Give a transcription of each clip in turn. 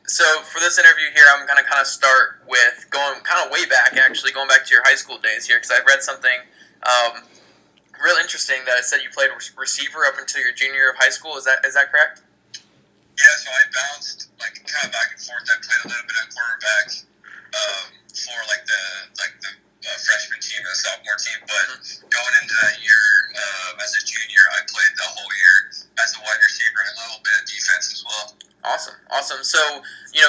So for this interview here, I'm going to kind of start with going kind of way back, actually, going back to your high school days here, because I read something real interesting that it said you played receiver up until your junior year of high school. Is that correct? Yeah, so I bounced kind of back and forth. I played a little bit of quarterback for the freshman team and the sophomore team, but going into that year as a junior, I played the whole year as a wide receiver and a little bit of defense as well. Awesome. So,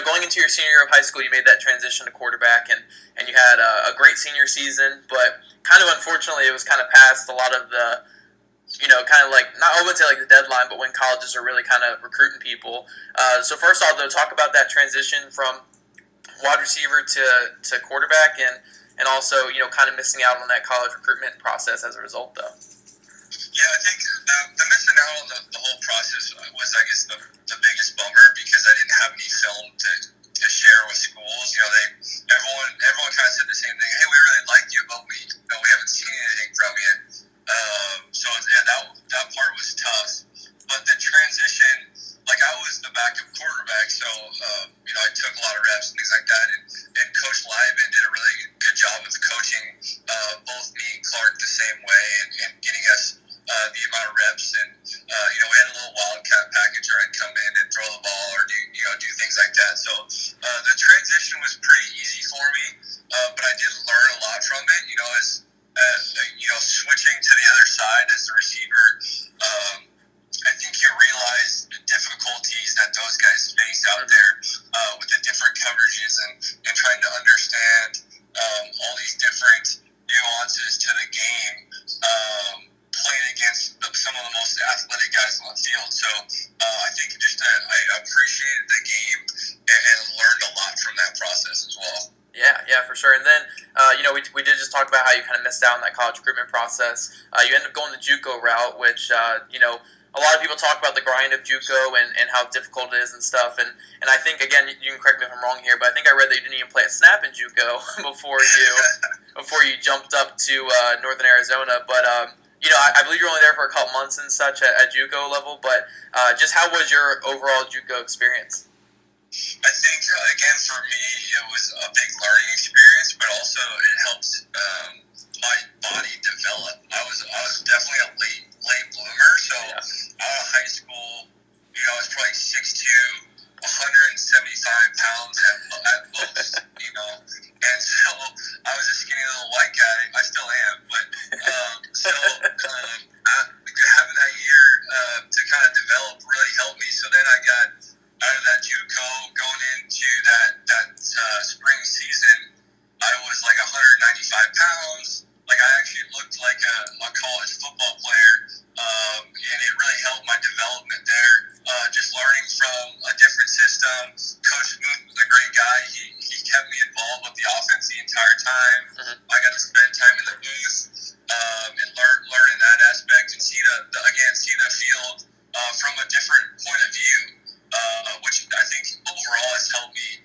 going into your senior year of high school, you made that transition to quarterback, and you had a great senior season, but kind of unfortunately, it was kind of past a lot of the, kind of like, not I wouldn't say like the deadline, but when colleges are really kind of recruiting people. So first off, though, talk about that transition from wide receiver to quarterback, and also, kind of missing out on that college recruitment process as a result, though. Yeah, I think the missing out on the whole process was, I guess, the biggest bummer because I didn't have any film to share with schools. Everyone kind of said the same thing. Hey, we really liked you, but we haven't seen anything from you. That part was tough. But the transition, I was the backup quarterback, so I took a lot of reps and things like that. And Coach Lyman did a really good job of coaching both me and Clark the same way and getting us the amount of reps. And we had a little wildcat package where I'd come in and throw the ball or do things like that. So the transition was pretty easy for me, but I did learn a lot from it. As switching to the other side as the receiver. I think you realize the difficulties that those guys face out there with the different coverages and trying to understand all these different nuances to the game, playing against some of the most athletic guys on the field. So I think I appreciated the game and learned a lot from that process as well. Yeah, for sure. And then, we did just talk about how you kind of missed out on that college recruitment process. You ended up going the JUCO route, which, a lot of people talk about the grind of JUCO and how difficult it is and stuff. And I think, again, you can correct me if I'm wrong here, but I think I read that you didn't even play a snap in JUCO before you jumped up to Northern Arizona. But, I believe you were only there for a couple months and such at JUCO level. But just how was your overall JUCO experience? I think, again, for me, it was a big learning experience, but also it helped my body develop. I was definitely a late bloomer, so out of high school, I was probably 6'2", 175 pounds at most, and so I was a skinny little white guy. I still am, but having that year to kind of develop really helped me. So then I got out of that JUCO, going into that spring season, I was 195 pounds. I actually looked like a college football player, and it really helped my development there. Just learning from a different system. Coach Moon was a great guy. He kept me involved with the offense the entire time. I got to spend time in the booth and learn in that aspect and see the field from a different point of view. Which I think overall has helped me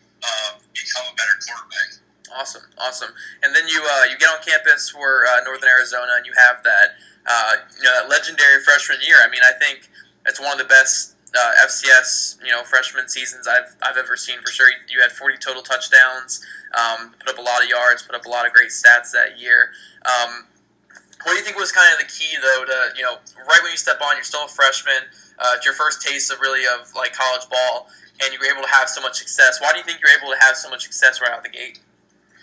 become a better quarterback. Awesome. And then you get on campus for Northern Arizona, and you have that that legendary freshman year. I mean, I think it's one of the best FCS freshman seasons I've ever seen for sure. You had 40 total touchdowns, put up a lot of yards, put up a lot of great stats that year. What do you think was kind of the key though to right when you step on, you're still a freshman. It's your first taste of college ball, and you were able to have so much success. Why do you think you're able to have so much success right out the gate?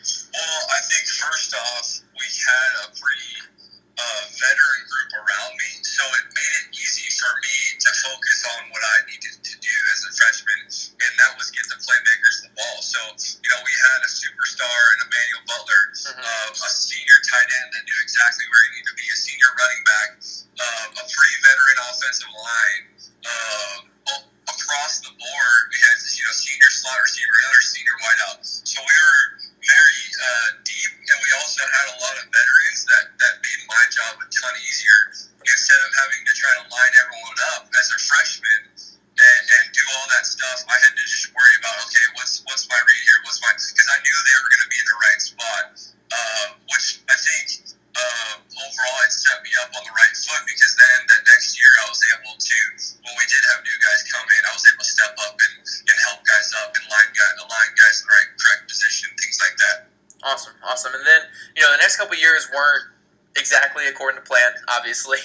Well, I think first off, we had a pretty veteran group around me, so it made it easy for me to focus on what I needed to do as a freshman, and that was get the playmakers the ball. So, we had a superstar in Emmanuel Butler, a senior tight end that knew exactly where he needed to be, a senior running back, a pretty veteran offensive line. Across the board, we had senior slot receiver, another senior wideout. So we were very deep, and we also had a lot of veterans that made my job a ton easier. Instead of having to try to line everyone up as a freshman and do next couple of years weren't exactly according to plan. Obviously,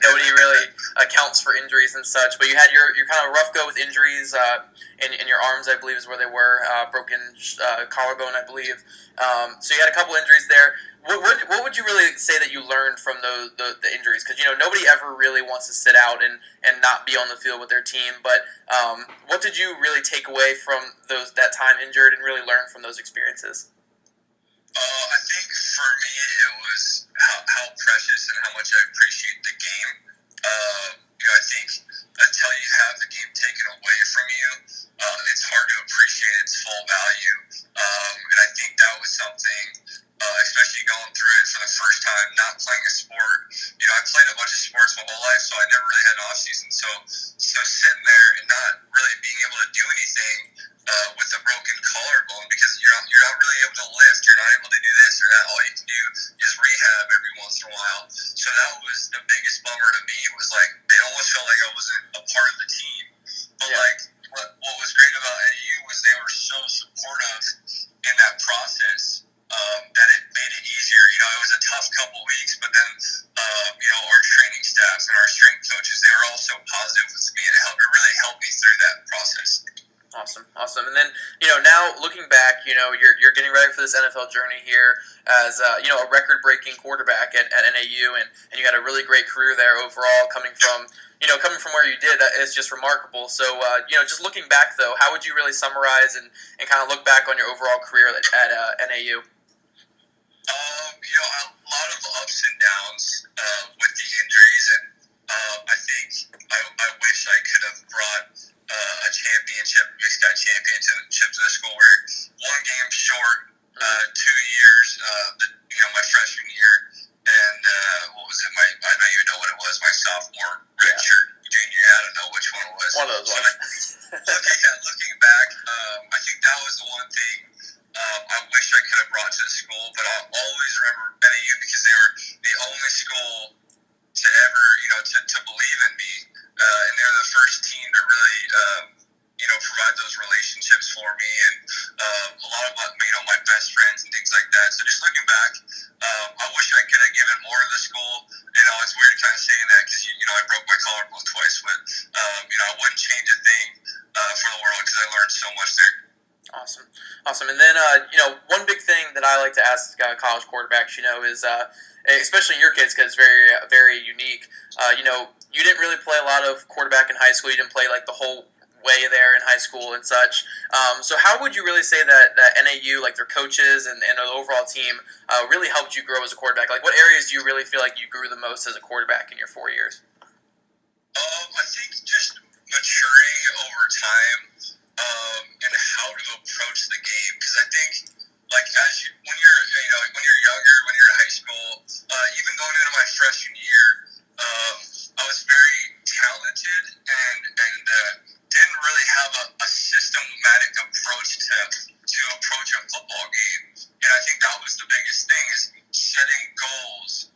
nobody really accounts for injuries and such. But you had your kind of rough go with injuries in your arms, I believe, is where they were. Broken collarbone, I believe. So you had a couple injuries there. What would you really say that you learned from the injuries? Because nobody ever really wants to sit out and not be on the field with their team. But what did you really take away from that time injured and really learn from those experiences? I think for me it was how precious and how much I appreciate the game. I think until you have the game taken away from you, it's hard to appreciate its full value. And I think that was something, especially going through it for the first time, not playing a sport. I played a bunch of sports my whole life, so I never really had an off season. So sitting there and not really being able to do anything with a broken collarbone because you're not really able to lift, you're not able to do this or that. All you can do is rehab every once in a while. So that was the biggest bummer to me. Was like it almost felt like I wasn't a part of the team. But what was great about NAU was they were so supportive in that process that it made it easier. It was a tough couple weeks, but then our training staff and our strength coaches, they were all so positive with me, and it really helped me through that process. Awesome. And then, now looking back, you're getting ready for this NFL journey here as, a record-breaking quarterback at NAU, and you had a really great career there overall coming from where you did. It's just remarkable. So, just looking back, though, how would you really summarize and kind of look back on your overall career at NAU? A lot of ups and downs with the injuries, and I think I wish I could have brought a championship, Big Sky championship to the school. We're one game short, 2 years, my freshman year, and what was it? I don't even know what it was. My sophomore redshirt junior. I don't know which one it was. One of those ones. Looking back, I think that was the one thing I wish I could have brought to the school. But I'll always remember NAU because they were the only school to ever, to believe in me. And they're the first team to really, provide those relationships for me, and a lot of my best friends and things like that. So just looking back, I wish I could have given more to the school. It's weird kind of saying that because I broke my collarbone twice, but I wouldn't change a thing for the world because I learned so much there. Awesome. And then one big thing that I like to ask college quarterbacks, is especially in your case because it's very very unique. You didn't really play a lot of quarterback in high school. You didn't play like the whole way there in high school and such. So how would you really say that NAU, like their coaches and the overall team, really helped you grow as a quarterback? Like what areas do you really feel like you grew the most as a quarterback in your 4 years? I think just maturing over time and how to approach the game. Because I think when you're younger, when you're in high school, even going into my freshman year, I was very talented and didn't really have a systematic approach to approach a football game. And I think that was the biggest thing is setting goals,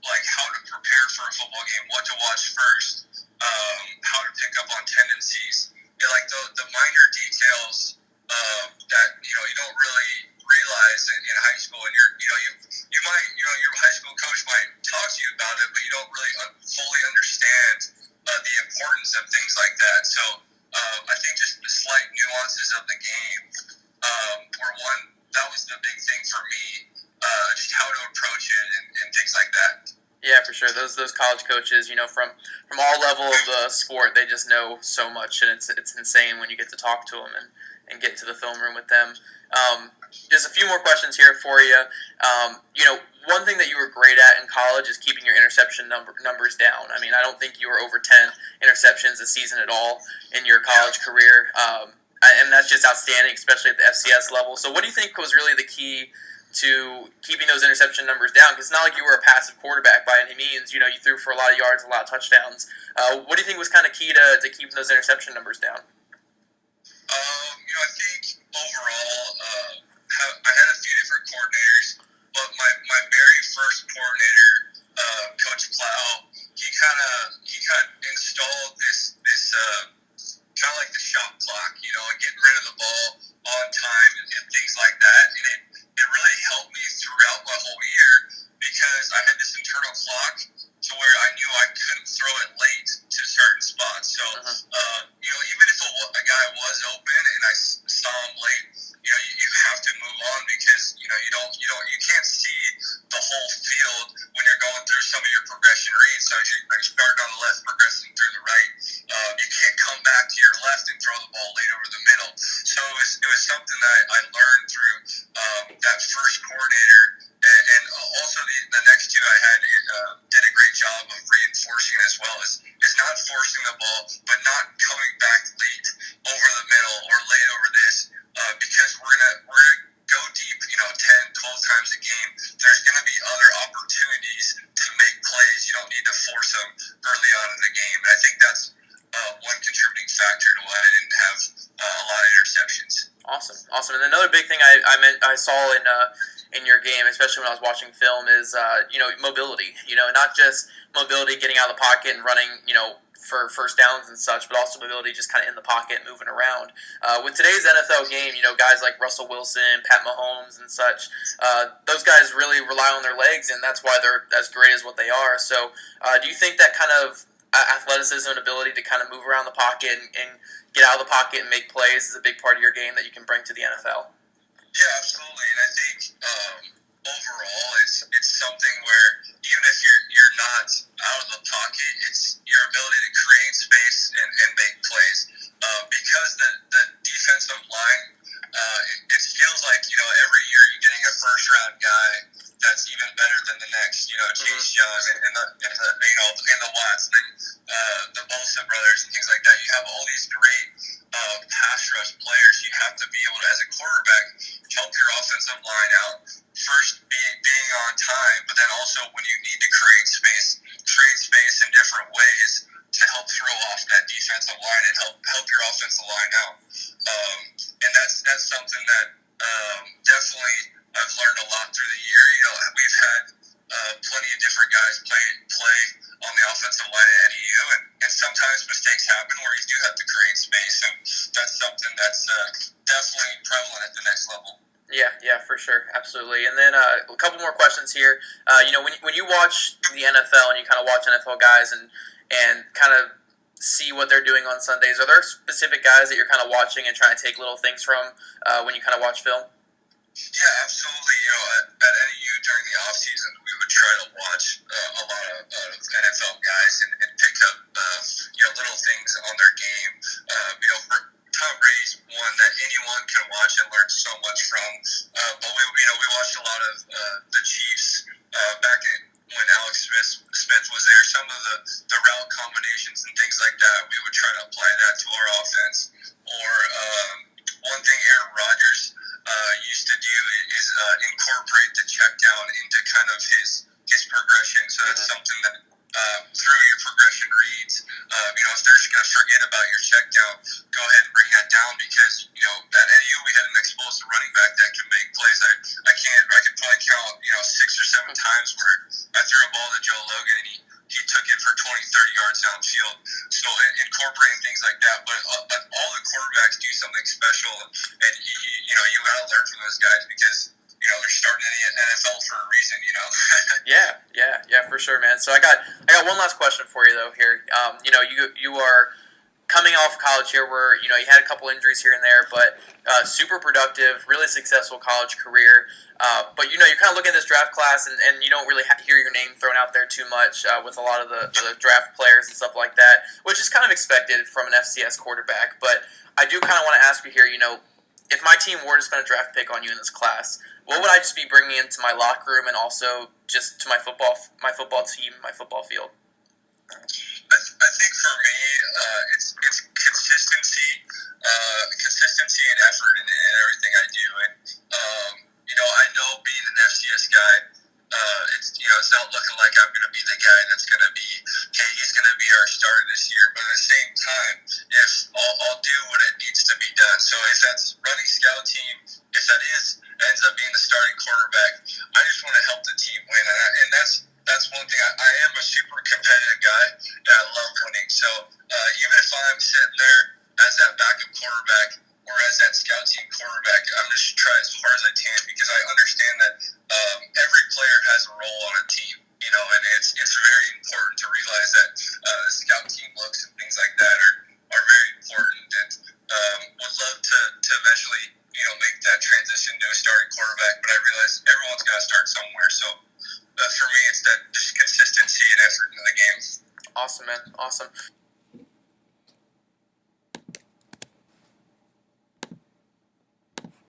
like how to prepare for a football game, what to watch first, how to pick up on tendencies, and like the minor details that you don't really realize in high school. And you might your high school coach might talk to you about it, but you don't really fully understand the importance of things like that. So I think just the slight nuances of the game were one. That was the big thing for me, just how to approach it and things like that. Yeah, for sure. Those college coaches, from all level of the sport, they just know so much, and it's insane when you get to talk to them and get to the film room with them. Just a few more questions here for you. One thing that you were great at in college is keeping your interception numbers down. I mean, I don't think you were over 10 interceptions a season at all in your college career, and that's just outstanding, especially at the FCS level. So what do you think was really the key to keeping those interception numbers down? Because it's not like you were a passive quarterback by any means. You threw for a lot of yards, a lot of touchdowns. What do you think was kind of key to keeping those interception numbers down? I think overall, I had a few different coordinators, but my very first coordinator, Coach Plow, he kind of installed this kind of like the shot clock, and getting rid of the ball on time and things like that, and it really helped me throughout my whole throw the ball late over the middle. So it was something that I learned through that first coordinator, and also the next two I had did a great job of reinforcing as well. Is not forcing the ball, but not coming back late over the middle or late over this, because we're gonna go deep, 10, 12 times a game. There's gonna be other opportunities to make plays. You don't need to force them early on in the game. And I think that's one contributing factor to why I didn't have a lot of interceptions. Awesome. And another big thing I saw in your game, especially when I was watching film, is mobility. Not just mobility, getting out of the pocket and running, for first downs and such, but also mobility just kind of in the pocket, moving around. With today's NFL game, guys like Russell Wilson, Pat Mahomes, and such, those guys really rely on their legs, and that's why they're as great as what they are. So, do you think that kind of athleticism and ability to kind of move around the pocket and get out of the pocket and make plays is a big part of your game that you can bring to the NFL? Yeah, absolutely. And I think overall, it's something where even if you're not out of the pocket, it's your ability to create space and make plays. Because the defensive line, it feels like every year you're getting a first round guy that's even better than the next. Chase Young and the Watts, and the Bosa brothers and things like that. You have all these great pass rush players. You have to be able to, as a quarterback, help your offensive line out. First, being on time, but then also when you need to create space in different ways to help throw off that defensive line and help your offensive line out. And that's something that definitely I've learned a lot through the year. We've had plenty of different guys play on the offensive line at NEU, and sometimes mistakes happen where you do have to create space, and that's something that's definitely prevalent at the next level. Yeah, for sure, absolutely. And then a couple more questions here. When you watch the NFL and you kind of watch NFL guys and kind of see what they're doing on Sundays, are there specific guys that you're kind of watching and trying to take little things from when you kind of watch film? Yeah, absolutely. At NEU during the off season, we would try to watch a lot of NFL guys and pick up little things on their game. Tom Brady's one that anyone can watch and learn so much from. But we watched a lot of the Chiefs back when Alex Smith was there. Some of the route combinations and things like that, we would try to apply that to our offense. Or one thing Aaron Rodgers used to do is incorporate the check down into kind of his progression. So that's something that through your progression reads, if they're just going to forget about your check down, go ahead and bring that down, because at NU we had an explosive running back that can make plays. I could probably count 6 or 7 times where I threw a ball to Joe Logan and he took it for 20, 30 yards downfield. So incorporating things like that, but all the quarterbacks do something special, and you got to learn from those guys, because they're starting in the NFL for a reason. Yeah, for sure, man. So I got one last question for you though here. You are coming off college here where you had a couple injuries here and there, but super productive, really successful college career. But you're kind of looking at this draft class, and you don't really hear your name thrown out there too much with a lot of the draft players and stuff like that, which is kind of expected from an FCS quarterback. But I do kind of want to ask you here, if my team were to spend a draft pick on you in this class, what would I just be bringing into my locker room and also just to my football team, my football field? I think for me, it's consistency and effort in everything I do. And I know being an FCS guy, it's not looking like I'm going to be the guy that's going to be, hey, he's going to be our starter this year. But at the same time, if I'll do what it needs to be done. So if that's running scout team, if that ends up being the starting quarterback, I just want to help the team win. And that's one thing. I am a super competitive guy, and I love winning. So even if I'm sitting there as that backup quarterback or as that scout team quarterback, I'm just trying as hard as I can, because I understand that every player has a role on a team, and it's very important to realize that the scout team looks and things like that are very important, and would love to eventually make that transition to a starting quarterback, but I realize everyone's got to start somewhere. So for me, it's that just consistency and effort in the game. Awesome, man. Awesome.